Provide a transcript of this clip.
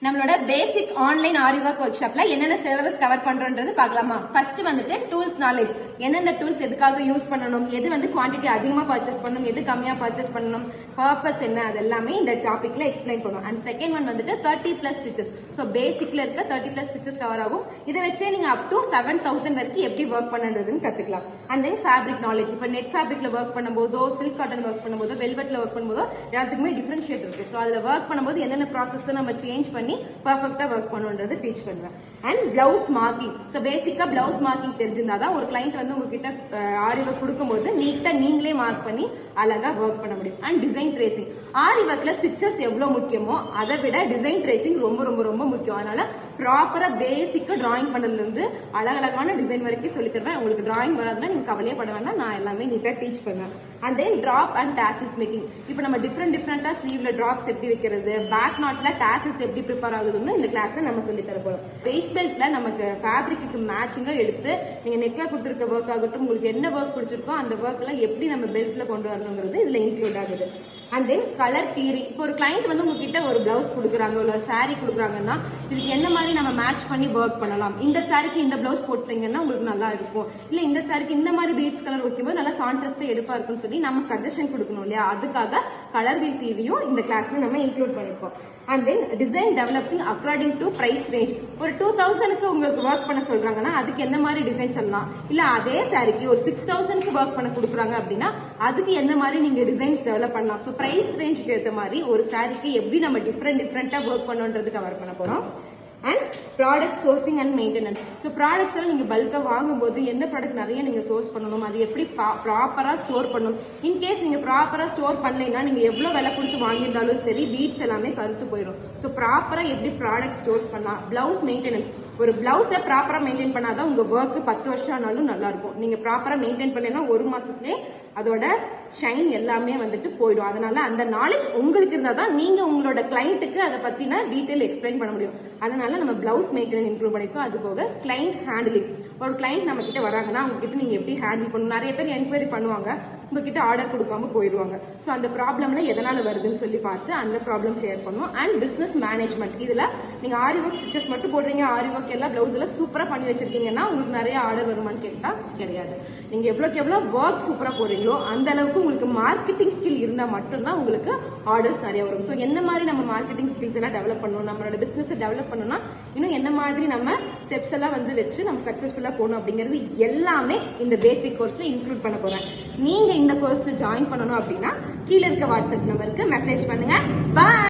நம்மளோட பேசிக் ஆன்லைன் ஆரி work work ஷாப்ல என்னென்ன சிலபஸ் கவர் பண்றோம்ன்றது பார்க்கலாமா. ஃபர்ஸ்ட் வந்துட்டு டூல்ஸ் நாலேஜ், எந்தெந்த டூல்ஸ் எதுக்காக யூஸ் பண்ணணும், எது வந்து குவான்டிட்டி அதிகமா பர்ச்சேஸ் பண்ணணும், எது கம்மியா பர்ச்சேஸ் பண்ணணும், பர்பஸ் என்ன, அது எல்லாமே இந்த டாபிக்ல எக்ஸ்பிளைன் பண்ணுவோம். அண்ட் செகண்ட் ஒன் வந்துட்டு 30+ ஸ்டிச்சஸ். ஸோ பேசிக்ல இருக்க 30+ ஸ்டிச்சஸ் கவர் ஆகும். இதை வச்சே நீங்க அப் டு 7000 வரைக்கும் எப்படி ஒர்க் பண்ணுறதுன்னு கத்துக்கலாம். அண்ட் தென் ஃபேப்ரிக் நாலேஜ், இப்போ நெட் ஃபேப்ரிக்ல ஒர்க் பண்ணும்போதோ, சில்க் காட்டன் ஒர்க் பண்ணும்போதோ, வெல்வெட்ல ஒர்க் பண்ணும்போதோ எல்லாத்துக்குமே டிஃபரன்ஷியேட் இருக்கு. ஸோ அதுல ஒர்க் பண்ணும்போது என்னென்ன ப்ராசஸ் நம்ம சேஞ்ச் பண்ணி பர்ஃபெக்ட்டா ஒர்க் பண்ணுன்றது டீச் பண்ணுவேன். அண்ட் பிளவுஸ் மார்க்கிங், ஸோ பேசிக்கா பிளவுஸ் மார்க்கிங் தெரிஞ்சிருந்தாதான் ஒரு கிளைண்ட் வந்து உங்ககிட்ட ஆரி ஒர்க் கொடுக்கும்போது நீட்டா நீங்களே மார்க் பண்ணி அழகா ஒர்க் பண்ண முடியும். அண்ட் டிசைன் ட்ரேசிங், ஆரி ஒர்க்ல ஸ்டிச்சஸ் எவ்வளவு முக்கியமோ அதை விட டிசைன் ட்ரேசிங் ரொம்ப ரொம்ப ரொம்ப முக்கியம். அதனால ப்ராப்பரா பேசிக்கா டிராயிங் பண்ணதுல இருந்து அழகழகான டிசைன் வரைக்கும் சொல்லி தருவேன். உங்களுக்கு டிராயிங் வராதுன்னா நீங்க கவலையே பட வேண்டாம், நான் எல்லாமே நீட்டா டீச் பண்ணுவேன். And then drop and tassels making, இப்போ நம்ம டிஃப்ரெண்டா ஸ்லீவ்ல டிராப்ஸ் எப்படி வைக்கிறது, பேக் நாட்ல டாசில்ஸ் எப்படி ப்ரிப்பேர் ஆகுதுன்னு இந்த கிளாஸ்ல நம்ம சொல்லி தர போறோம். வேஸ்ட் பெல்ட்ல நமக்கு ஃபேப்ரிக்கு மேட்சிங்கா எடுத்து நீங்க நெக்ல கொடுத்துருக்க ஒர்க் ஆகட்டும், உங்களுக்கு என்ன ஒர்க் பிடிச்சிருக்கோ அந்த ஒர்க்ல எப்படி நம்ம பெல்ட்ல கொண்டு வரணுங்கிறது இதுல இன்க்ளூட் ஆகுது. அண்ட் தென் கலர் தியரி, இப்போ ஒரு கிளைண்ட் வந்து உங்ககிட்ட ஒரு பிளவுஸ் கொடுக்குறாங்க, ஒரு சாரி கொடுக்குறாங்கன்னா இதுக்கு என்ன மாதிரி நம்ம மேட்ச் பண்ணி ஒர்க் பண்ணலாம், இந்த சாரிக்கு இந்த பிளவுஸ் போட்டீங்கன்னா உங்களுக்கு நல்லா இருக்கும், இல்ல இந்த சாரிக்கு இந்த மாதிரி பீட்ஸ் கலர் வைக்கும்போது நல்லா கான்ட்ராஸ்டா எடுப்பா இருக்குன்னு சொல்லி நம்ம சஜஷன் கொடுக்கணும் இல்லையா. அதுக்காக கலர் வீல் தியரியும் இந்த கிளாஸ்ல நம்ம இன்க்ளூட் பண்ணிருக்கோம். And then design developing according to price range, ஒரு 2000க்கு உங்களுக்கு ஒர்க் பண்ண சொல்றாங்கன்னா அதுக்கு எந்த மாதிரி டிசைன் சொல்லலாம், இல்ல அதே சாரிக்கு ஒரு 6000க்கு ஒர்க் பண்ண கொடுக்குறாங்க அப்படின்னா அதுக்கு எந்த மாதிரி நீங்க டிசைன்ஸ் டெவலப் பண்ணலாம். ஸோ பிரைஸ் ரேஞ்சுக்கு ஏற்ற மாதிரி ஒரு சாரிக்கு எப்படி நம்ம டிஃப்ரெண்டா ஒர்க் பண்ணுன்றது கவர் பண்ண போறோம். And product sourcing and maintenance, so products எல்லாம் நீங்க பல்கா வாங்கும்போது எந்த ப்ராடக்ட் நிறைய நீங்க சோர்ஸ் பண்ணணும், அது எப்படி ப்ராப்பரா ஸ்டோர் பண்ணணும். இன்கேஸ் நீங்க ப்ராப்பரா ஸ்டோர் பண்ணலைன்னா நீங்க எவ்வளவு விலை கொடுத்து வாங்கியிருந்தாலும் சரி பீட்ஸ் எல்லாமே கருத்து போயிடும். ஸோ ப்ராப்பரா எப்படி ப்ராடக்ட் ஸ்டோர்ஸ் பண்ணலாம். பிளவுஸ் மெயின்டெனன்ஸ், ஒரு பிளவுஸை ப்ராப்பரா மெயின்டைன் பண்ணாதான் உங்க ஒர்க் 10 வருஷம் ஆனாலும் நல்லா இருக்கும். நீங்க ப்ராப்பரா மெயின்டைன் பண்ணலைன்னா 1 மாசத்துலேயே அதோட ஷைன் எல்லாமே வந்துட்டு போயிடும். அதனால அந்த நாலேஜ் உங்களுக்கு இருந்தா தான் நீங்க உங்களோட கிளைண்ட்டுக்கு அதை பத்தின டீடைல் எக்ஸ்பிளைன் பண்ண முடியும். அதனால நம்ம பிளவுஸ் மேக்கர் இன்க்ளூட் பண்ணிருக்கோம். அது போக கிளைண்ட் ஹேண்டிலிங், ஒரு கிளைண்ட் நம்ம கிட்ட வராங்கன்னா அவங்க கிட்ட நீங்க எப்படி ஹேண்டில் பண்ணணும். நிறைய பேர் என்கொயரி பண்ணுவாங்க, உங்ககிட்ட ஆர்டர் கொடுக்காம போயிடுவாங்க. ஸோ அந்த ப்ராப்ளம்ல எதனால வருதுன்னு சொல்லி பார்த்து அந்த ப்ராப்ளம் கிளியர் பண்ணுவோம். அண்ட் பிசினஸ் மேனேஜ்மெண்ட், இதுல நீங்க ஆரி ஒர்க் ஸ்டிச்சஸ் மட்டும் போடுறீங்க, ஆரி ஒர்க் எல்லாம் பிளவுஸ் எல்லாம் சூப்பரா பண்ணி வச்சிருக்கீங்கன்னா உங்களுக்கு நிறைய ஆர்டர் வருமானு கேட்டா கிடையாது. நீங்க எவ்வளவுக்கு எவ்வளவு ஒர்க் சூப்பரா போடுறீங்களோ அந்த அளவுக்கு உங்களுக்கு மார்க்கெட்டிங் ஸ்கில் இருந்தா மட்டும்தான் உங்களுக்கு ஆர்டர்ஸ் நிறைய வரும். ஸோ என்ன மாதிரி நம்ம மார்க்கெட்டிங் ஸ்கில்ஸ் எல்லாம் டெவலப் பண்ணணும், நம்மளோட பிசினஸ் டெவலப் பண்ணணும்னா இன்னும் என்ன மாதிரி நம்ம ஸ்டெப்ஸ் எல்லாம் வந்து வச்சு நம்ம சக்சஸ்ஃபுல்லா போகணும் அப்படிங்கிறது எல்லாமே இந்த பேசிக் கோர்ஸ்ல இன்க்ளூட் பண்ண போறேன். நீங்க இந்த கோர்ஸ்ல ஜாயின் பண்ணணும் அப்படின்னா கீழே இருக்க வாட்ஸ்அப் நம்பருக்கு மெசேஜ் பண்ணுங்க. பாய்.